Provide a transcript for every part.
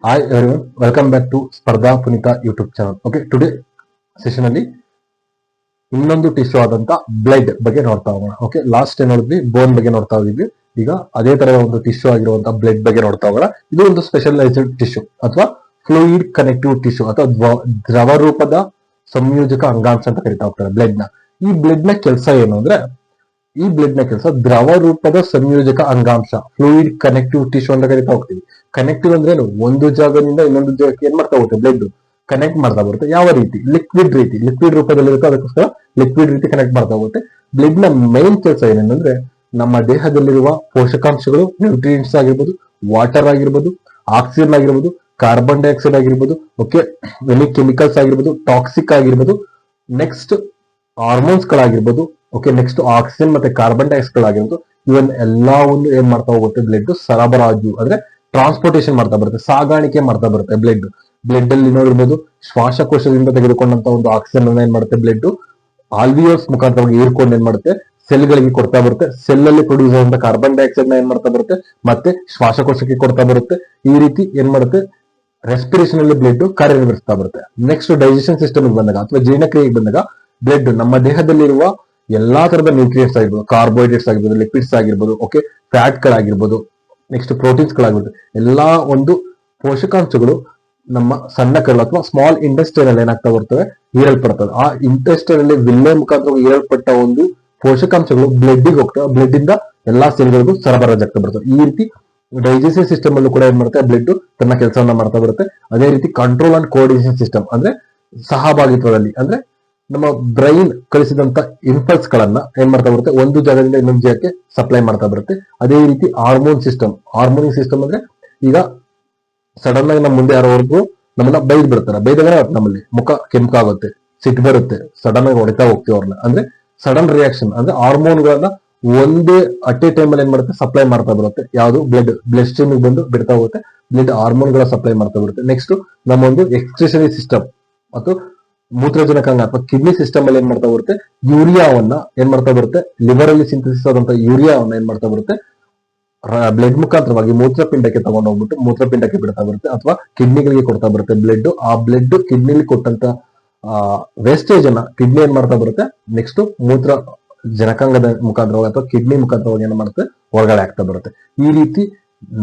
Hi everyone, welcome back to ಸ್ಪರ್ಧಾ Puneeth YouTube channel. Okay, today session ಅಲ್ಲಿ ಇನ್ನೊಂದು tissue ಆದಂತ ಬ್ಲಡ್ ಬಗ್ಗೆ ನೋಡ್ತಾ ಹೋಗೋಣ. ಓಕೆ, ಲಾಸ್ಟ್ ಏನ್ ನೋಡಿದ್ವಿ, ಬೋನ್ ಬಗ್ಗೆ ನೋಡ್ತಾ ಹೋಗಿದ್ವಿ. ಈಗ ಅದೇ ತರ ಒಂದು ಟಿಶ್ಯೂ ಆಗಿರುವಂತ ಬ್ಲಡ್ ಬಗ್ಗೆ ನೋಡ್ತಾ ಹೋಗೋಣ. ಇದು ಒಂದು ಸ್ಪೆಷಲೈಸ್ಡ್ ಟಿಶ್ಯೂ ಅಥವಾ ಫ್ಲೂಯಿಡ್ ಕನೆಕ್ಟಿವ್ ಟಿಶ್ಯೂ ಅಥವಾ ದ್ರವ ರೂಪದ ಸಂಯೋಜಕ ಅಂಗಾಂಶ ಅಂತ ಕರಿತಾ ಹೋಗ್ತಾರೆ ಬ್ಲಡ್ ನ. ಈ ಬ್ಲಡ್ ನ ಕೆಲಸ ಏನು ಅಂದ್ರೆ, ಈ ಬ್ಲಡ್ ನ ಕೆಲಸ ದ್ರವ ರೂಪದ ಸಂಯೋಜಕ ಅಂಗಾಂಶ, ಫ್ಲೂಯಿಡ್ ಕನೆಕ್ಟಿವ್ ಟಿಶ್ಯೂ ಅಂತ ಕರಿತಾ ಹೋಗ್ತೀವಿ. ಕನೆಕ್ಟಿವ್ ಅಂದ್ರೆ ಏನು, ಒಂದು ಜಾಗದಿಂದ ಇನ್ನೊಂದು ಜಾಗಕ್ಕೆ ಏನ್ ಮಾಡ್ತಾ ಹೋಗುತ್ತೆ, ಬ್ಲಡ್ ಕನೆಕ್ಟ್ ಮಾಡ್ತಾ ಬರುತ್ತೆ. ಯಾವ ರೀತಿ, ಲಿಕ್ವಿಡ್ ರೀತಿ, ಲಿಕ್ವಿಡ್ ರೂಪದಲ್ಲಿ ಇರುತ್ತೆ, ಅದಕ್ಕೋಸ್ಕರ ಲಿಕ್ವಿಡ್ ರೀತಿ ಕನೆಕ್ಟ್ ಮಾಡ್ತಾ ಹೋಗುತ್ತೆ. ಬ್ಲಡ್ ನ ಮೈನ್ ಕೆಲಸ ಏನಂದ್ರೆ, ನಮ್ಮ ದೇಹದಲ್ಲಿರುವ ಪೋಷಕಾಂಶಗಳು, ನ್ಯೂಟ್ರಿಯೆಂಟ್ಸ್ ಆಗಿರ್ಬೋದು, ವಾಟರ್ ಆಗಿರ್ಬೋದು, ಆಕ್ಸಿಜನ್ ಆಗಿರ್ಬೋದು, ಕಾರ್ಬನ್ ಡೈಆಕ್ಸೈಡ್ ಆಗಿರ್ಬೋದು, ಓಕೆ, ಎನಿ ಕೆಮಿಕಲ್ಸ್ ಆಗಿರ್ಬೋದು, ಟಾಕ್ಸಿಕ್ ಆಗಿರ್ಬೋದು, ನೆಕ್ಸ್ಟ್ ಹಾರ್ಮೋನ್ಸ್ ಗಳಾಗಿರ್ಬೋದು, ಓಕೆ, ನೆಕ್ಸ್ಟ್ ಆಕ್ಸಿಜನ್ ಮತ್ತೆ ಕಾರ್ಬನ್ ಡೈಆಕ್ಸೈಡ್ ಆಗಿರ್ಬೋದು, ಇವನ್ ಎಲ್ಲವನ್ನು ಏನ್ ಮಾಡ್ತಾ ಹೋಗುತ್ತೆ, ಬ್ಲಡ್ ಸರಬರಾಜು ಅಂದ್ರೆ ಟ್ರಾನ್ಸ್ಪೋರ್ಟೇಷನ್ ಮಾಡ್ತಾ ಬರುತ್ತೆ, ಸಾಗಾಣಿಕೆ ಮಾಡ್ತಾ ಬರುತ್ತೆ. ಬ್ಲಡ್ ಅಲ್ಲಿ ನೋಡಿರ್ಬೋದು, ಶ್ವಾಸಕೋಶದಿಂದ ತೆಗೆದುಕೊಂಡಂತ ಒಂದು ಆಕ್ಸಿಜನ್ ಅನ್ನ ಏನ್ ಮಾಡುತ್ತೆ ಬ್ಲಡ್ ಆಲ್ವಿಯೋಸ್ ಮುಖಾಂತರವಾಗಿ ಹೀರ್ಕೊಂಡು ಏನ್ ಮಾಡುತ್ತೆ ಸೆಲ್ ಗಳಿಗೆ ಕೊಡ್ತಾ ಬರುತ್ತೆ. ಸೆಲ್ ಅಲ್ಲಿ ಪ್ರೊಡ್ಯೂಸ್ ಆದಂತ ಕಾರ್ಬನ್ ಡೈಆಕ್ಸೈಡ್ ನ ಏನ್ ಮಾಡ್ತಾ ಬರುತ್ತೆ ಮತ್ತೆ ಶ್ವಾಸಕೋಶಕ್ಕೆ ಕೊಡ್ತಾ ಬರುತ್ತೆ. ಈ ರೀತಿ ಏನ್ ಮಾಡುತ್ತೆ, ರೆಸ್ಪಿರೇಷನ್ ಅಲ್ಲಿ ಬ್ಲಡ್ ಕಾರ್ಯನಿರ್ವಹಿಸ್ತಾ ಬರುತ್ತೆ. ನೆಕ್ಸ್ಟ್ ಡೈಜೆಷನ್ ಸಿಸ್ಟಮ್ ಬಂದಾಗ ಅಥವಾ ಜೀರ್ಣಕ್ರಿಯೆಗೆ ಬಂದಾಗ ಬ್ಲಡ್ ನಮ್ಮ ದೇಹದಲ್ಲಿರುವ ಎಲ್ಲಾ ತರದ ನ್ಯೂಟ್ರಿಯೆಂಟ್ಸ್ ಆಗಿರ್ಬೋದು, ಕಾರ್ಬೋಹೈಡ್ರೇಟ್ಸ್ ಆಗಿರ್ಬೋದು, ಲಿಪಿಡ್ಸ್ ಆಗಿರ್ಬೋದು, ಓಕೆ, ಫ್ಯಾಟ್ ಗಳಾಗಿರ್ಬೋದು, ನೆಕ್ಸ್ಟ್ ಪ್ರೋಟೀನ್ಸ್ ಗಳಾಗಿರ್ಬೋದು, ಎಲ್ಲಾ ಒಂದು ಪೋಷಕಾಂಶಗಳು ನಮ್ಮ ಸಣ್ಣ ಕರಳು ಅಥವಾ ಸ್ಮಾಲ್ ಇಂಟೆಸ್ಟೈನ್ ಅಲ್ಲಿ ಏನಾಗ್ತಾ ಬರ್ತವೆ, ಹೀರಲ್ಪಡ್ತವೆ. ಆ ಇಂಟೆಸ್ಟೈನ್ ಅಲ್ಲಿ ವಿಲ್ಲೆ ಮುಖಾಂತರ ಹೀರಲ್ಪಟ್ಟ ಒಂದು ಪೋಷಕಾಂಶಗಳು ಬ್ಲಡ್ ಗೆ ಹೋಗ್ತವೆ. ಬ್ಲಡ್ ಇಂದ ಎಲ್ಲಾ ಸೆಲ್ಗಳಿಗೂ ಸರಬರಾಜಾಗ್ತಾ ಬರ್ತವೆ. ಈ ರೀತಿ ಡೈಜೆಸ್ಟಿವ್ ಸಿಸ್ಟಮ್ ಅಲ್ಲೂ ಕೂಡ ಏನ್ ಮಾಡುತ್ತೆ, ಬ್ಲಡ್ ತನ್ನ ಕೆಲಸವನ್ನ ಮಾಡ್ತಾ ಬರುತ್ತೆ. ಅದೇ ರೀತಿ ಕಂಟ್ರೋಲ್ ಅಂಡ್ ಕೋಆರ್ಡಿನೇಷನ್ ಸಿಸ್ಟಮ್ ಅಂದ್ರೆ ಸಹಭಾಗಿತ್ವದಲ್ಲಿ, ಅಂದ್ರೆ ನಮ್ಮ ಬ್ರೈನ್ ಕಳಿಸಿದಂತ ಇಂಪಲ್ಸ್ ಗಳನ್ನ ಏನ್ ಮಾಡ್ತಾ ಬರುತ್ತೆ, ಒಂದು ಜಾಗದಿಂದ ಇನ್ನೊಂದು ಜಾಗಕ್ಕೆ ಸಪ್ಲೈ ಮಾಡ್ತಾ ಬರುತ್ತೆ. ಅದೇ ರೀತಿ ಹಾರ್ಮೋನಿಕ್ ಸಿಸ್ಟಮ್ ಅಂದ್ರೆ ಈಗ ಸಡನ್ ಆಗಿ ನಮ್ಮ ಮುಂದೆ ಯಾರೋವರೆಗೂ ನಮ್ಮನ್ನ ಬೈದ್ ಬಿಡ್ತಾರೆ, ಬೈದಾಗ ನಮ್ಮಲ್ಲಿ ಮುಖ ಕೆಂಪಾಗುತ್ತೆ, ಸಿಟ್ಟು ಬರುತ್ತೆ, ಸಡನ್ ಆಗಿ ಹೊಡಿತಾ ಹೋಗ್ತೀವಿ ಅವ್ರನ್ನ. ಅಂದ್ರೆ ಸಡನ್ ರಿಯಾಕ್ಷನ್ ಅಂದ್ರೆ ಹಾರ್ಮೋನ್ ಗಳನ್ನ ಒಂದೇ ಅಟ್ ಎ ಟೈಮ್ ಅಲ್ಲಿ ಏನ್ ಮಾಡುತ್ತೆ, ಸಪ್ಲೈ ಮಾಡ್ತಾ ಬರುತ್ತೆ. ಯಾವುದು ಬ್ಲಡ್ ಸ್ಟ್ರೀಮ್ ಬಂದು ಬಿಡ್ತಾ ಹೋಗುತ್ತೆ, ಬ್ಲಡ್ ಹಾರ್ಮೋನ್ ಗಳ ಸಪ್ಲೈ ಮಾಡ್ತಾ ಬರುತ್ತೆ. ನೆಕ್ಸ್ಟ್ ನಮ್ಮ ಒಂದು ಎಕ್ಸ್ಕ್ರಿಷನರಿ ಸಿಸ್ಟಮ್ ಅಥವಾ ಮೂತ್ರಜನಕಾಂಗ ಅಥವಾ ಕಿಡ್ನಿ ಸಿಸ್ಟಮ್ ಅಲ್ಲಿ ಏನ್ ಮಾಡ್ತಾ ಬರುತ್ತೆ, ಯೂರಿಯಾವನ್ನ ಏನ್ ಮಾಡ್ತಾ ಬರುತ್ತೆ, ಲಿವರ್ ಅಲ್ಲಿ ಸಿಂಥಸಿಸ್ ಆದಂತ ಯೂರಿಯಾವನ್ನ ಏನ್ ಮಾಡ್ತಾ ಬರುತ್ತೆ, ಬ್ಲಡ್ ಮುಖಾಂತರವಾಗಿ ಮೂತ್ರಪಿಂಡಕ್ಕೆ ತಗೊಂಡು ಹೋಗ್ಬಿಟ್ಟು ಮೂತ್ರಪಿಂಡಕ್ಕೆ ಬಿಡ್ತಾ ಬರುತ್ತೆ ಅಥವಾ ಕಿಡ್ನಿಗಳಿಗೆ ಕೊಡ್ತಾ ಬರುತ್ತೆ ಬ್ಲಡ್. ಆ ಬ್ಲಡ್ ಕಿಡ್ನಿಲಿ ಕೊಟ್ಟಂತ ವೇಸ್ಟೇಜ್ ಅನ್ನ ಕಿಡ್ನಿ ಏನ್ ಮಾಡ್ತಾ ಬರುತ್ತೆ, ನೆಕ್ಸ್ಟ್ ಮೂತ್ರ ಜನಕಾಂಗದ ಮುಖಾಂತರವಾಗಿ ಅಥವಾ ಕಿಡ್ನಿ ಮುಖಾಂತರವಾಗಿ ಏನ್ ಮಾಡುತ್ತೆ, ಹೊರಗಡೆ ಆಗ್ತಾ ಬರುತ್ತೆ. ಈ ರೀತಿ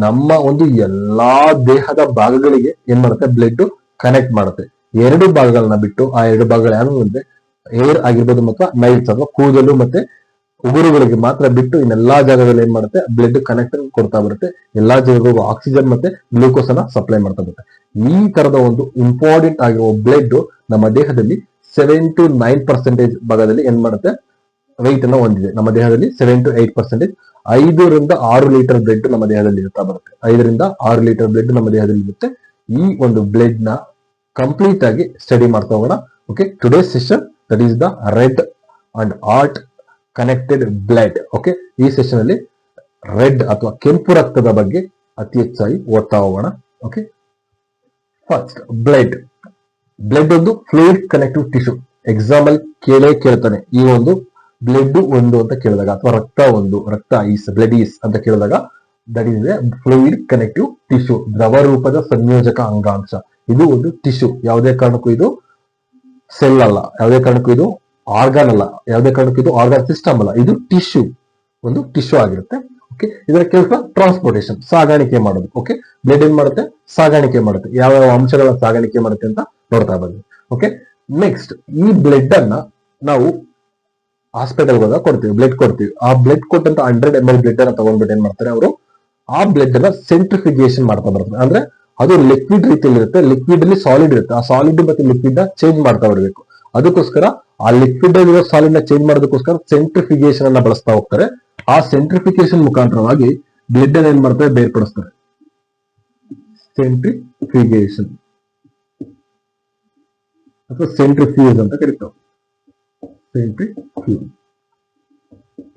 ನಮ್ಮ ಒಂದು ಎಲ್ಲಾ ದೇಹದ ಭಾಗಗಳಿಗೆ ಏನ್ ಮಾಡುತ್ತೆ, ಬ್ಲಡ್ ಕನೆಕ್ಟ್ ಮಾಡುತ್ತೆ. ಎರಡು ಭಾಗಗಳನ್ನ ಬಿಟ್ಟು, ಆ ಎರಡು ಭಾಗಗಳು ಯಾರು ಅಂದ್ರೆ ಏರ್ ಆಗಿರ್ಬೋದು ಮತ್ತು ನೈಲ್ಸ್ ಅಥವಾ ಕೂದಲು ಮತ್ತೆ ಉಗುರುಗಳಿಗೆ ಮಾತ್ರ ಬಿಟ್ಟು ಇನ್ನೆಲ್ಲಾ ಜಾಗದಲ್ಲಿ ಏನ್ ಮಾಡುತ್ತೆ, ಬ್ಲಡ್ ಕನೆಕ್ಷನ್ ಕೊಡ್ತಾ ಬರುತ್ತೆ. ಎಲ್ಲಾ ಜಾಗಗಳಿಗೂ ಆಕ್ಸಿಜನ್ ಮತ್ತೆ ಗ್ಲೂಕೋಸ್ ಅನ್ನ ಸಪ್ಲೈ ಮಾಡ್ತಾ ಬರುತ್ತೆ. ಈ ತರದ ಒಂದು ಇಂಪಾರ್ಟೆಂಟ್ ಆಗಿರುವ ಬ್ಲಡ್ ನಮ್ಮ ದೇಹದಲ್ಲಿ 7 to 9% ಭಾಗದಲ್ಲಿ ಏನ್ ಮಾಡುತ್ತೆ, ವೆಯ್ಟ್ ಅನ್ನ ಹೊಂದಿದೆ. ನಮ್ಮ ದೇಹದಲ್ಲಿ 7 to 8%, 5ರಿಂದ 6 ಲೀಟರ್ ಬ್ಲಡ್ ನಮ್ಮ ದೇಹದಲ್ಲಿ ಇರ್ತಾ ಬರುತ್ತೆ. 5ರಿಂದ 6 ಲೀಟರ್ ಬ್ಲಡ್ ನಮ್ಮ ದೇಹದಲ್ಲಿ ಇರುತ್ತೆ. ಈ ಒಂದು ಬ್ಲಡ್ ನ ಕಂಪ್ಲೀಟ್ ಆಗಿ ಸ್ಟಡಿ ಮಾಡ್ತಾ ಹೋಗೋಣ. Okay, today session that is the red and heart connected blood. Okay, ಈ ಸೆಷನ್ ಅಲ್ಲಿ ರೆಡ್ ಅಥವಾ ಕೆಂಪು ರಕ್ತದ ಬಗ್ಗೆ ಅತಿ ಹೆಚ್ಚಾಗಿ ಓದ್ತಾ ಹೋಗೋಣ. ಓಕೆ, ಫಸ್ಟ್ ಬ್ಲಡ್ ಒಂದು ಫ್ಲೂಯಿಡ್ ಕನೆಕ್ಟಿವ್ ಟಿಶ್ಯೂ. ಎಕ್ಸಾಮ್ ಅಲ್ಲಿ ಕೇಳ್ತಾನೆ, ಈ ಒಂದು ಬ್ಲಡ್ ಒಂದು ಅಂತ ಕೇಳಿದಾಗ ಅಥವಾ ರಕ್ತ ಬ್ಲಡ್ ಈಸ್ ಅಂತ ಕೇಳಿದಾಗ that is A fluid connective tissue, ದ್ರವ ರೂಪದ ಸಂಯೋಜಕ ಅಂಗಾಂಶ. ಇದು ಒಂದು ಟಿಶ್ಯೂ. ಯಾವುದೇ ಕಾರಣಕ್ಕೂ ಇದು ಸೆಲ್ ಅಲ್ಲ, ಯಾವುದೇ ಕಾರಣಕ್ಕೂ ಇದು ಆರ್ಗಾನ್ ಅಲ್ಲ, ಯಾವುದೇ ಕಾರಣಕ್ಕೂ ಇದು ಆರ್ಗಾನ್ ಸಿಸ್ಟಮ್ ಅಲ್ಲ. ಇದು ಟಿಶ್ಯೂ, ಒಂದು ಟಿಶ್ಯೂ ಆಗಿರುತ್ತೆ. ಓಕೆ, ಇದರ ಕೆಲಸ ಟ್ರಾನ್ಸ್ಪೋರ್ಟೇಷನ್, ಸಾಗಾಣಿಕೆ ಮಾಡೋದು. ಓಕೆ, ಬ್ಲಡ್ ಏನ್ ಮಾಡುತ್ತೆ, ಸಾಗಾಣಿಕೆ ಮಾಡುತ್ತೆ. ಯಾವ ಅಂಶಗಳ ಸಾಗಾಣಿಕೆ ಮಾಡುತ್ತೆ ಅಂತ ನೋಡ್ತಾ ಬಂದ್ವಿ. ಓಕೆ, ನೆಕ್ಸ್ಟ್ ಈ ಬ್ಲಡ್ ಅನ್ನ ನಾವು ಹಾಸ್ಪಿಟಲ್ ಹೋದಾಗ ಬ್ಲಡ್ ಕೊಡ್ತೀವಿ. ಆ ಬ್ಲಡ್ ಕೊಟ್ಟಂತ 100 ml ಬ್ಲಡ್ ಅನ್ನ ತಗೊಂಡ್ಬಿಟ್ಟು ಏನ್ ಮಾಡ್ತಾರೆ ಅವರು, ಆ ಬ್ಲಡ್ ಅನ್ನ ಸೆಂಟ್ರಿಫಿಗೇಷನ್ ಮಾಡ್ತಾ ಬರ್ತಾರೆ. ಅಂದ್ರೆ ಅದು ಲಿಕ್ವಿಡ್ ರೀತಿಯಲ್ಲಿ ಇರುತ್ತೆ, ಲಿಕ್ವಿಡ್ ಅಲ್ಲಿ ಸಾಲಿಡ್ ಇರುತ್ತೆ. ಆ ಸಾಲಿಡ್ ಮತ್ತೆ ಲಿಕ್ವಿಡ್ ನ ಚೇಂಜ್ ಮಾಡ್ತಾ ಬರಬೇಕು. ಅದಕ್ಕೋಸ್ಕರ ಆ ಲಿಕ್ವಿಡ್ ಆಗಿರೋ ಸಾಲಿಡ್ ನ ಚೇಂಜ್ ಮಾಡೋದಕ್ಕೋಸ್ಕರ ಸೆಂಟ್ರಿಫಿಗೇಷನ್ ಅನ್ನ ಬಳಸ್ತಾ ಹೋಗ್ತಾರೆ. ಆ ಸೆಂಟ್ರಿಫಿಕೇಶನ್ ಮುಖಾಂತರವಾಗಿ ಬ್ಲಡ್ ಅನ್ನ ಏನ್ ಮಾಡ್ತಾರೆ, ಬೇರ್ಪಡಿಸ್ತಾರೆ. ಸೆಂಟ್ರಿಫಿಗೇಷನ್ ಅಥವಾ ಸೆಂಟ್ರಿಫ್ಯೂಸ್ ಅಂತ ಕರೀತಾರೆ.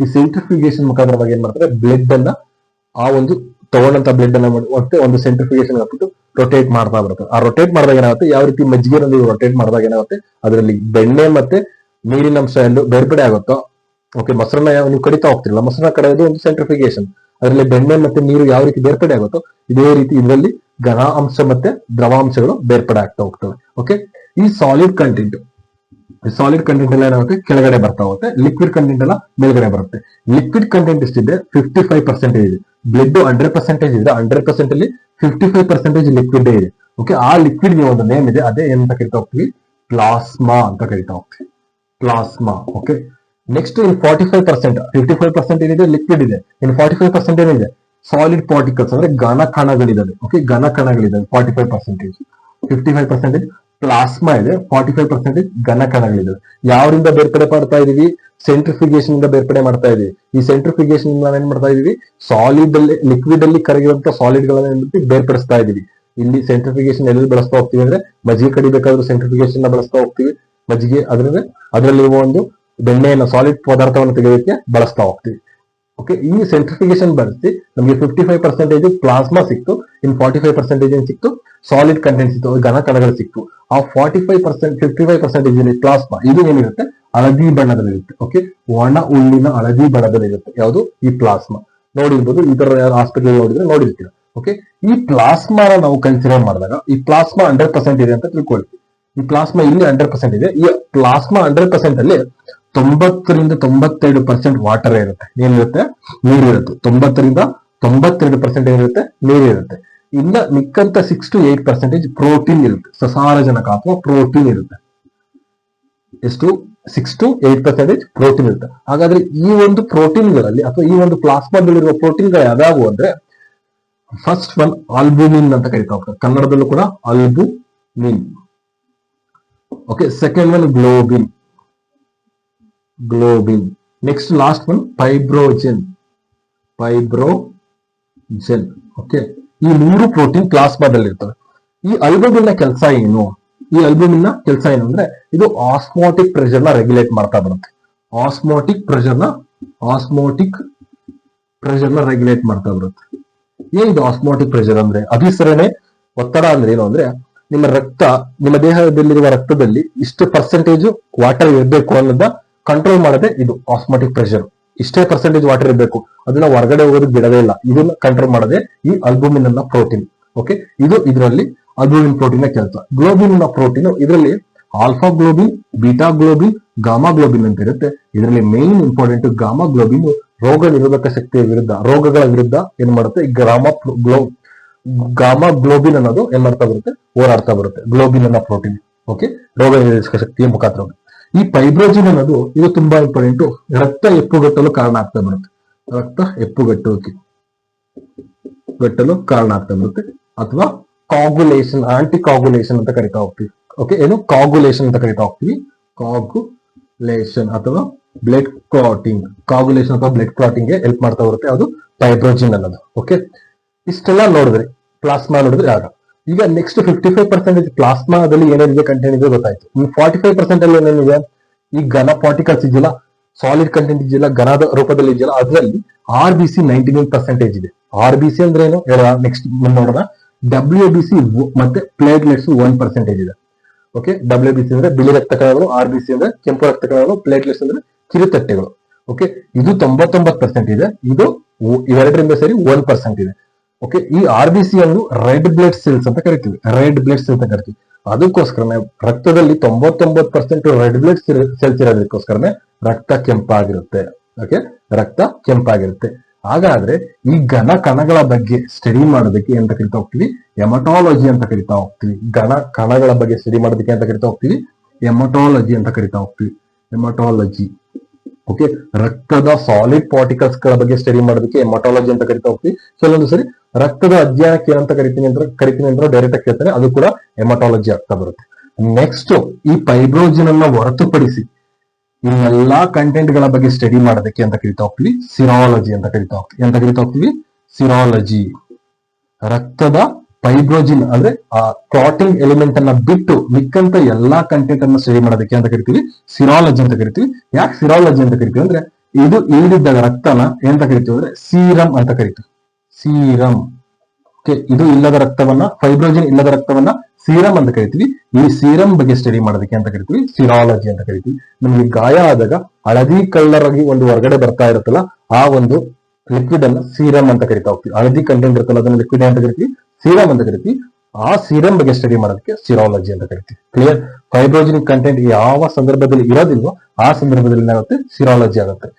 ಈ ಸೆಂಟ್ರಿಫಿಗೇಷನ್ ಮುಖಾಂತರವಾಗಿ ಏನ್ ಮಾಡ್ತಾರೆ, ಬ್ಲಡ್ ಅನ್ನ ಆ ಒಂದು ತಗೊಂಡಂತ ಬ್ಲಡ್ ಅನ್ನ ಮತ್ತೆ ಒಂದು ಸೆಂಟ್ರಿಫಿಗೇಷನ್ ಹಾಕ್ಬಿಟ್ಟು ರೊಟೇಟ್ ಮಾಡ್ತಾ ಬರುತ್ತೆ. ಆ ರೊಟೇಟ್ ಮಾಡಿದಾಗ ಏನಾಗುತ್ತೆ, ಯಾವ ರೀತಿ ಮಜ್ಜಿಗೆನಲ್ಲಿ ರೊಟೇಟ್ ಮಾಡಿದಾಗ ಏನಾಗುತ್ತೆ, ಅದರಲ್ಲಿ ಬೆಣ್ಣೆ ಮತ್ತೆ ನೀರಿನ ಅಂಶ ಎಂದು ಬೇರ್ಪಡೆ ಆಗುತ್ತೋ. ಓಕೆ, ಮೊಸರನ್ನ ನೀವು ಕಡಿತಾ ಹೋಗ್ತಿರಲ್ಲ, ಮೊಸರನ್ನ ಕಡೆಯೋದು ಒಂದು ಸೆಂಟ್ರಿಫಿಗೇಷನ್. ಅದರಲ್ಲಿ ಬೆಣ್ಣೆ ಮತ್ತೆ ನೀರು ಯಾವ ರೀತಿ ಬೇರ್ಪಡೆ ಆಗುತ್ತೋ ಇದೇ ರೀತಿ ಇದರಲ್ಲಿ ಘನ ಅಂಶ ಮತ್ತೆ ದ್ರವಾಂಶಗಳು ಬೇರ್ಪಡೆ ಆಗ್ತಾ ಹೋಗ್ತವೆ. ಓಕೆ, ಈ ಸಾಲಿಡ್ ಕಂಟೆಂಟ್ ಎಲ್ಲ ಏನಾಗುತ್ತೆ ಕೆಳಗಡೆ ಬರ್ತಾ ಹೋಗುತ್ತೆ, ಲಿಕ್ವಿಡ್ ಕಂಟೆಂಟ್ ಎಲ್ಲ ಮೇಲ್ಗಡೆ ಬರುತ್ತೆ. ಲಿಕ್ವಿಡ್ ಕಂಟೆಂಟ್ ಎಷ್ಟಿದೆ 55% ಇದೆ. ಬ್ಲಡ್ 100% ಇದೆ, 100% ಅಲ್ಲಿ 55% ಲಿಕ್ವಿಡ್ ಇದೆ. ಓಕೆ, ಆ ಲಿಕ್ವಿಡ್ ಗೆ ಒಂದು ನೇಮ್ ಇದೆ, ಅದೇ ಏನಂತ ಕರಿತಾ ಹೋಗ್ತೀವಿ, ಪ್ಲಾಸ್ಮಾ ಅಂತ ಕರಿತಾ ಹೋಗ್ತೀವಿ, ಪ್ಲಾಸ್ಮಾ. ಓಕೆ, ನೆಕ್ಸ್ಟ್ ಇನ್ 55% ಏನಿದೆ ಲಿಕ್ವಿಡ್ ಇದೆ, ಇನ್ 45% ಏನಿದೆ ಸಾಲಿಡ್ ಪಾರ್ಟಿಕಲ್ಸ್ ಅಂದ್ರೆ ಘನ ಕಣಗಳಿದಾವೆ. ಓಕೆ, ಘನ ಕಣಗಳಿದಾವೆ 45%. 55% ಪ್ಲಾಸ್ಮಾ ಇದೆ, 45% ಘನ ಕಣಗಳಿದಾವೆ. ಯಾವ್ರಿಂದ ಬೇರ್ಪಡೆ ಮಾಡ್ತಾ ಇದೀವಿ, ಸೆಂಟ್ರಿಫಿಗೇಶನ್ ಇಂದ ಬೇರ್ಪಡೆ ಮಾಡ್ತಾ ಇದೀವಿ. ಈ ಸೆಂಟ್ರಿಫಿಗೇಶನ್ ಇಂದ ನಾವೇನ್ ಮಾಡ್ತಾ ಇದೀವಿ, ಸಾಲಿಡ್ ಅಲ್ಲಿ ಲಿಕ್ವಿಡ್ ಅಲ್ಲಿ ಕರಗಿರುವಂತ ಸಾಲಿಡ್ ಗಳನ್ನ ಬೇರ್ಪಡಿಸ್ತಾ ಇದೀವಿ. ಇಲ್ಲಿ ಸೆಂಟ್ರಿಫಿಗೇಶನ್ ಎಲ್ಲಿ ಬಳಸ್ತಾ ಹೋಗ್ತೀವಿ ಅಂದ್ರೆ ಮಜ್ಜಿಗೆ ಕಡಿಬೇಕಾದ್ರೂ ಸೆಂಟ್ರಿಫಿಗೇಶನ್ ಬಳಸ್ತಾ ಹೋಗ್ತೀವಿ. ಮಜ್ಜಿಗೆ ಅದರಲ್ಲಿರುವ ಒಂದು ಬೆಣ್ಣೆಯನ್ನು ಸಾಲಿಡ್ ಪದಾರ್ಥವನ್ನು ತೆಗೆಯೋದಕ್ಕೆ ಬಳಸ್ತಾ ಹೋಗ್ತೀವಿ. ಓಕೆ, ಈ ಸೆಂಟ್ರಿಫಿಗೇಶನ್ ಬಳಸಿ ನಮಗೆ 55% ಪ್ಲಾಸ್ಮಾ ಸಿಕ್ತು, ಇನ್ 45% ಏನ್ ಸಿಕ್ತು, ಸಾಲಿಡ್ ಕಂಟೆಂಟ್ ಸಿಕ್ತು, ಘನ ಕಣಗಳು ಸಿಕ್ತು. ಆ 55% ಪ್ಲಾಸ್ಮಾ ಇದು ಏನಿರುತ್ತೆ ಹಳದಿ ಬಣ್ಣದಲ್ಲಿರುತ್ತೆ. ಓಕೆ, ಒಣ ಹುಲ್ಲಿನ ಹಳದಿ ಬಣ್ಣದಲ್ಲಿರುತ್ತೆ. ಯಾವುದು, ಈ ಪ್ಲಾಸ್ಮಾ. ನೋಡಿರ್ಬೋದು, ಈ ತರ ಹಾಸ್ಪಿಟಲ್ ನೋಡಿದ್ರೆ ನೋಡಿರ್ತೀರ. ಓಕೆ, ಈ ಪ್ಲಾಸ್ಮಾನ ನಾವು ಕನ್ಸಿಡರ್ ಮಾಡಿದಾಗ ಈ ಪ್ಲಾಸ್ಮಾ 100% ಇದೆ ಅಂತ ತಿಳ್ಕೊಳ್ತೀವಿ. ಈ ಪ್ಲಾಸ್ಮಾ ಇಲ್ಲಿ 100% ಇದೆ. ಈ ಪ್ಲಾಸ್ಮಾ 100% ಅಲ್ಲಿ 90 to 92% ವಾಟರ್ ಇರುತ್ತೆ, ಏನಿರುತ್ತೆ, ನೀರಿರುತ್ತೆ. 90 to 92% ಏನಿರುತ್ತೆ, ನೀರಿರುತ್ತೆ. ಇನ್ನ ಮಿಕ್ಕಂತ 6 to 8% ಪ್ರೋಟೀನ್ ಇರುತ್ತೆ, ಸಸಾರಜನಕ ಅಥವಾ ಪ್ರೋಟೀನ್ ಇರುತ್ತೆ. ಎಷ್ಟು, 6 to 8% ಪ್ರೋಟೀನ್ ಇರುತ್ತೆ. ಹಾಗಾದ್ರೆ ಈ ಒಂದು ಪ್ರೋಟೀನ್ಗಳಲ್ಲಿ ಅಥವಾ ಈ ಒಂದು ಪ್ಲಾಸ್ಮಾದಲ್ಲಿರುವ ಪ್ರೋಟೀನ್ಗಳು ಯಾವ್ಯಾವು ಅಂದ್ರೆ, ಫಸ್ಟ್ ಒನ್ ಆಲ್ಬುಮಿನ್ ಅಂತ ಕರಿತಾ ಹೋಗ್ತಾರೆ, ಕನ್ನಡದಲ್ಲೂ ಕೂಡ albumin. Okay, second one globin. Next last one fibrinogen. Okay, ಈ 3 ಪ್ರೋಟೀನ್ ಪ್ಲಾಸ್ಮಾದಲ್ಲಿ ಇರ್ತವೆ. ಈ ಆಲ್ಬುಮಿನ್ ನ ಕೆಲಸ ಏನು? ಅಂದ್ರೆ ಇದು ಆಸ್ಮೋಟಿಕ್ ಪ್ರೆಷರ್ ನ ರೆಗ್ಯುಲೇಟ್ ಮಾಡ್ತಾ ಬರುತ್ತೆ. ಆಸ್ಮೋಟಿಕ್ ಪ್ರೆಷರ್ ನ ರೆಗ್ಯುಲೇಟ್ ಮಾಡ್ತಾ ಬರುತ್ತೆ. ಏನಿದು ಆಸ್ಮೋಟಿಕ್ ಪ್ರೆಷರ್ ಅಂದ್ರೆ? ಅಭಿಸರಣೆ ಒತ್ತಡ ಅಂದ್ರೆ ಏನು ಅಂದ್ರೆ, ನಿಮ್ಮ ದೇಹದಲ್ಲಿರುವ ರಕ್ತದಲ್ಲಿ ಇಷ್ಟು ಪರ್ಸೆಂಟೇಜ್ ವಾಟರ್ ಇರಬೇಕು ಅನ್ನೋದ ಕಂಟ್ರೋಲ್ ಮಾಡದೆ ಇದು ಆಸ್ಮೋಟಿಕ್ ಪ್ರೆಷರ್. ಇಷ್ಟೇ ಪರ್ಸೆಂಟೇಜ್ ವಾಟರ್ ಇರಬೇಕು, ಅದನ್ನ ಹೊರಗಡೆ ಹೋಗೋದಕ್ಕೆ ಬಿಡದೇ ಇಲ್ಲ. ಇದನ್ನ ಕಂಟ್ರೋಲ್ ಮಾಡದೆ ಈ ಆಲ್ಬುಮಿನ್ ಅನ್ನ ಪ್ರೋಟೀನ್. ಓಕೆ, ಇದು ಇದರಲ್ಲಿ ಆಲ್ಬುಮಿನ್ ಪ್ರೋಟೀನ್ ನ ಕೆಲಸ. ಗ್ಲೋಬಿನ್ ನ ಪ್ರೋಟೀನ್ ಇದರಲ್ಲಿ alpha globin, beta globin, gamma globin ಅಂತ ಇರುತ್ತೆ. ಇದರಲ್ಲಿ ಮೇನ್ ಇಂಪಾರ್ಟೆಂಟ್ ಗಾಮಾ ಗ್ಲೋಬಿನ್ ರೋಗ ನಿರೋಧಕ ಶಕ್ತಿಯ ವಿರುದ್ಧ, ರೋಗಗಳ ವಿರುದ್ಧ ಏನ್ ಮಾಡುತ್ತೆ, ಈ ಗಾಮಾ ಗ್ಲೋಬಿನ್ ಅನ್ನೋದು ಏನ್ ಮಾಡ್ತಾ ಬರುತ್ತೆ, ಹೋರಾಡ್ತಾ ಬರುತ್ತೆ. ಗ್ಲೋಬಿನ್ ಅನ್ನ ಪ್ರೋಟೀನ್. ಓಕೆ, ರೋಗ ನಿರೋಧಕ ಶಕ್ತಿಯ ಮುಖಾಂತರ. ಈ ಫೈಬ್ರೋಜಿನ್ ಅನ್ನೋದು ಇದು ತುಂಬಾ ಇಂಪಾರ್ಟೆಂಟ್, ರಕ್ತ ಹೆಪ್ಪುಗಟ್ಟಲು ಕಾರಣ ಆಗ್ತಾ ಬರುತ್ತೆ. ಅಥವಾ ಕಾಗುಲೇಷನ್, ಆಂಟಿ ಕಾಗುಲೇಷನ್ ಅಂತ ಕರಿತಾ ಹೋಗ್ತೀವಿ. ಓಕೆ, ಏನು ಕಾಗುಲೇಷನ್ ಅಂತ ಕರಿತಾ ಹೋಗ್ತೀವಿ, ಕಾಗುಲೇಷನ್ ಅಥವಾ ಬ್ಲಡ್ ಕ್ಲಾಟಿಂಗ್. ಕಾಗುಲೇಷನ್ ಅಥವಾ ಬ್ಲಡ್ ಕ್ಲಾಟಿಂಗ್ ಗೆ ಹೆಲ್ಪ್ ಮಾಡ್ತಾ ಬರುತ್ತೆ ಅದು ಫೈಬ್ರೋಜಿನ್ ಅನ್ನೋದು. ಓಕೆ, ಇಷ್ಟೆಲ್ಲ ನೋಡಿದ್ರಿ, ಪ್ಲಾಸ್ಮಾ ನೋಡಿದ್ರೆ ಆಗ. ಈಗ ನೆಕ್ಸ್ಟ್ 55% ಪ್ಲಾಸ್ಮಾದಲ್ಲಿ ಏನೇನಿದೆ ಕಂಟೆಂಟ್ ಇದೆ ಗೊತ್ತಾಯ್ತು. ಈ 45% ಅಲ್ಲಿ ಏನೇನಿದೆ, ಈ ಘನ ಪಾರ್ಟಿಕಲ್ಸ್ ಇದೆಯಲ್ಲ, ಸಾಲಿಡ್ ಕಂಟೆಂಟ್ ಇದೆಯಲ್ಲ, ಘನದ ರೂಪದಲ್ಲಿ ಇದೆಯಲ್ಲ, ಅದರಲ್ಲಿ RBC 99% ಇದೆ. RBC ಅಂದ್ರೆ ಏನು ನೆಕ್ಸ್ಟ್ ನೋಡೋಣ. WBC ಮತ್ತೆ ಪ್ಲೇಟ್ಲೆಟ್ಸ್ 1% ಇದೆ. ಓಕೆ, WBC ಅಂದ್ರೆ ಬಿಳಿ ರಕ್ತ ಕಣಗಳು, RBC ಅಂದ್ರೆ ಕೆಂಪು ರಕ್ತ ಕಣಗಳು, ಪ್ಲೇಟ್ಲೆಟ್ಸ್ ಅಂದ್ರೆ ಕಿರುತಟ್ಟೆಗಳು. ಓಕೆ, ಇದು 99% ಇದೆ, ಇದು ಇವೆರಡರಿಂದ ಸೇರಿ 1% ಇದೆ. ಓಕೆ, ಈ RBC ಅನ್ನು ರೆಡ್ ಬ್ಲಡ್ ಸೆಲ್ಸ್ ಅಂತ ಕರಿತೀವಿ. ಅದಕ್ಕೋಸ್ಕರನೇ ರಕ್ತದಲ್ಲಿ 99% ರೆಡ್ ಬ್ಲಡ್ ಸೆಲ್ಸ್ ಇರೋದಕ್ಕೋಸ್ಕರನೇ ರಕ್ತ ಕೆಂಪಾಗಿರುತ್ತೆ. ಓಕೆ, ರಕ್ತ ಕೆಂಪಾಗಿರುತ್ತೆ. ಹಾಗಾದ್ರೆ ಈ ಘನ ಕಣಗಳ ಬಗ್ಗೆ ಸ್ಟಡಿ ಮಾಡೋದಕ್ಕೆ ಅಂತ ಕರಿತಾ ಹೋಗ್ತೀವಿ, ಹೆಮಟಾಲಜಿ ಅಂತ ಕರಿತಾ ಹೋಗ್ತೀವಿ. ಘನ ಕಣಗಳ ಬಗ್ಗೆ ಸ್ಟಡಿ ಮಾಡೋದಕ್ಕೆ ಅಂತ ಕರಿತಾ ಹೋಗ್ತೀವಿ, ಹೆಮಟಾಲಜಿ ಅಂತ ಕರಿತಾ ಹೋಗ್ತೀವಿ. ಹೆಮಟಾಲಜಿ. ಓಕೆ, ರಕ್ತದ ಸಾಲಿಡ್ ಪಾರ್ಟಿಕಲ್ಸ್ ಗಳ ಬಗ್ಗೆ ಸ್ಟಡಿ ಮಾಡೋದಕ್ಕೆ ಹೆಮಟಾಲಜಿ ಅಂತ ಕರಿತಾ ಹೋಗ್ತೀವಿ. ಕೆಲವೊಂದು ಸರಿ ರಕ್ತದ ಅಧ್ಯಯನಕ್ಕೆ ಏನಂತ ಕರಿತೀನಿ ಅಂದ್ರೆ ಡೈರೆಕ್ಟ್ ಆಗಿ ಕೇಳ್ತಾರೆ, ಅದು ಕೂಡ ಹೆಮಟಾಲಜಿ ಆಗ್ತಾ ಬರುತ್ತೆ. ನೆಕ್ಸ್ಟ್ ಈ ಫೈಬ್ರೋಜಿನ್ ಅನ್ನ ಹೊರತುಪಡಿಸಿ ಇನ್ನೆಲ್ಲಾ ಕಂಟೆಂಟ್ ಗಳ ಬಗ್ಗೆ ಸ್ಟಡಿ ಮಾಡೋದಕ್ಕೆ ಅಂತ ಕರಿತಾ ಹೋಗ್ತೀವಿ, ಸಿರಾಲಜಿ ಅಂತ ಕರಿತಾ ಹೋಗ್ತೀವಿ. ಸಿರಾಲಜಿ. ರಕ್ತದ ಫೈಬ್ರೋಜಿನ್ ಅಂದ್ರೆ ಆ ಕ್ಲಾಟಿಂಗ್ ಎಲಿಮೆಂಟ್ ಅನ್ನ ಬಿಟ್ಟು ಮಿಕ್ಕಂತ ಎಲ್ಲಾ ಕಂಟೆಂಟ್ ಅನ್ನು ಸ್ಟಡಿ ಮಾಡೋದಕ್ಕೆ ಅಂತ ಕರಿತೀವಿ, ಸಿರಾಲಜಿ ಅಂತ ಕರಿತೀವಿ. ಯಾಕೆ ಸಿರಾಲಜಿ ಅಂತ ಕರಿತೀವಿ ಅಂದ್ರೆ, ಇದು ಇಳಿದಿದ್ದಾಗ ರಕ್ತನ ಏನಂತ ಕರಿತೀವಿ ಅಂದ್ರೆ ಸೀರಮ್ ಅಂತ ಕರಿತೀವಿ. ಸೀರಮ್. ಓಕೆ, ಇದು ಇಲ್ಲದ ರಕ್ತವನ್ನ, ಫೈಬ್ರೋಜಿನ್ ಇಲ್ಲದ ರಕ್ತವನ್ನ ಸೀರಮ್ ಅಂತ ಕರಿತೀವಿ. ಈ ಸೀರಮ್ ಬಗ್ಗೆ ಸ್ಟಡಿ ಮಾಡೋದಕ್ಕೆ ಅಂತ ಕರಿತೀವಿ, ಸಿರಾಲಜಿ ಅಂತ ಕರಿತೀವಿ. ನಮಗೆ ಗಾಯ ಆದಾಗ ಹಳದಿ ಕಲರ್ ಆಗಿ ಒಂದು ಹೊರಗಡೆ ಬರ್ತಾ ಇರುತ್ತಲ್ಲ, ಆ ಒಂದು ಲಿಕ್ವಿಡ್ ಅನ್ನ ಸೀರಮ್ ಅಂತ ಕರಿತಾ ಹೋಗ್ತೀವಿ. ಹಳದಿ ಕಂಟೆಂಟ್ ಇರುತ್ತಲ್ಲ ಅದನ್ನ ಲಿಕ್ವಿಡ್ ಅಂತ ಕರಿತೀವಿ, ಸೀರಮ್ ಅಂತ ಕರಿತೀವಿ. ಆ ಸೀರಮ್ ಬಗ್ಗೆ ಸ್ಟಡಿ ಮಾಡೋದಕ್ಕೆ ಸಿರಾಲಜಿ ಅಂತ ಕರಿತೀವಿ. ಕ್ಲಿಯರ್? ಫೈಬ್ರೋಜೆನಿಕ್ ಕಂಟೆಂಟ್ ಯಾವ ಸಂದರ್ಭದಲ್ಲಿ ಇರೋದಿಲ್ವೋ ಆ ಸಂದರ್ಭದಲ್ಲಿ ಏನಾಗುತ್ತೆ, ಸಿರಾಲಜಿ ಆಗುತ್ತೆ.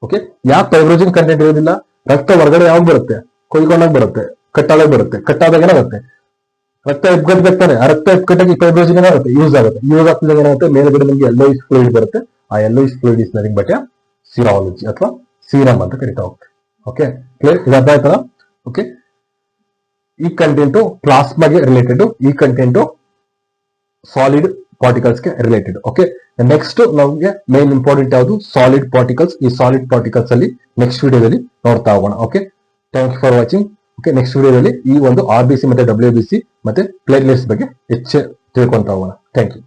ಓಕೆ, ಯಾಕೆ ಫೈಬ್ರೋಜೆನಿಕ್ ಕಂಟೆಂಟ್ ಇರೋದಿಲ್ಲ? ರಕ್ತ ಹೊರಗಡೆ ಯಾವಾಗ ಬರುತ್ತೆ? ಕೊಯ್ಕೊಂಡಾಗ ಬರುತ್ತೆ, ಕಟ್ಟಾದಾಗ ಬರುತ್ತೆ. ಕಟ್ಟಾದಾಗ ಏನಾಗುತ್ತೆ? ರಕ್ತ ಎಪ್ಕಟ್ಬೇಕಾನೆ. ಆ ರಕ್ತ ಎಪ್ಕಟ್ಟಾಗಿ ಫೈಬ್ರೋಜನ್ ಏನಾಗುತ್ತೆ, ಯೂಸ್ ಆಗುತ್ತೆ. ಯೂಸ್ ಆಗ್ತಿದಾಗ ಏನಾಗುತ್ತೆ, ಮೇಲ್ಗಡೆ ನಮಗೆ ಯೆಲ್ಲೋಯಿಶ್ ಫ್ಲೂಯಿಡ್ ಬರುತ್ತೆ. ಆ yellowish fluid is nothing but serology ಅಥವಾ ಸೀರಮ್ ಅಂತ ಕರಿತಾ ಹೋಗ್ತೀವಿ. Okay, clear? ಇದು ಅರ್ಥ ಆಯ್ತಲ್ಲ? ಓಕೆ, ಈ ಕಂಟೆಂಟು ಪ್ಲಾಸ್ಮಾಗೆ ರಿಲೇಟೆಡ್, ಈ ಕಂಟೆಂಟು ಸಾಲಿಡ್ ಪಾರ್ಟಿಕಲ್ಸ್ ಗೆ ರಿಲೇಟೆಡ್. ಓಕೆ, ನೆಕ್ಸ್ಟ್ ನಮಗೆ ಮೇನ್ ಇಂಪಾರ್ಟೆಂಟ್ ಯಾವುದು? Solid particles. ಈ ಸಾಲಿಡ್ ಪಾರ್ಟಿಕಲ್ಸ್ ಅಲ್ಲಿ ನೆಕ್ಸ್ಟ್ ವಿಡಿಯೋದಲ್ಲಿ ನೋಡ್ತಾ ಹೋಗೋಣ. Okay, thank you for watching. Okay, next ವಿಡಿಯೋದಲ್ಲಿ ಈ ಒಂದು RBC ಮತ್ತೆ WBC ಮತ್ತೆ ಪ್ಲೇಟ್ಲೆಟ್ಸ್ ಬಗ್ಗೆ ಹೆಚ್ಚು ತಿಳ್ಕೊಂತ ಹೋಗೋಣ. Thank you.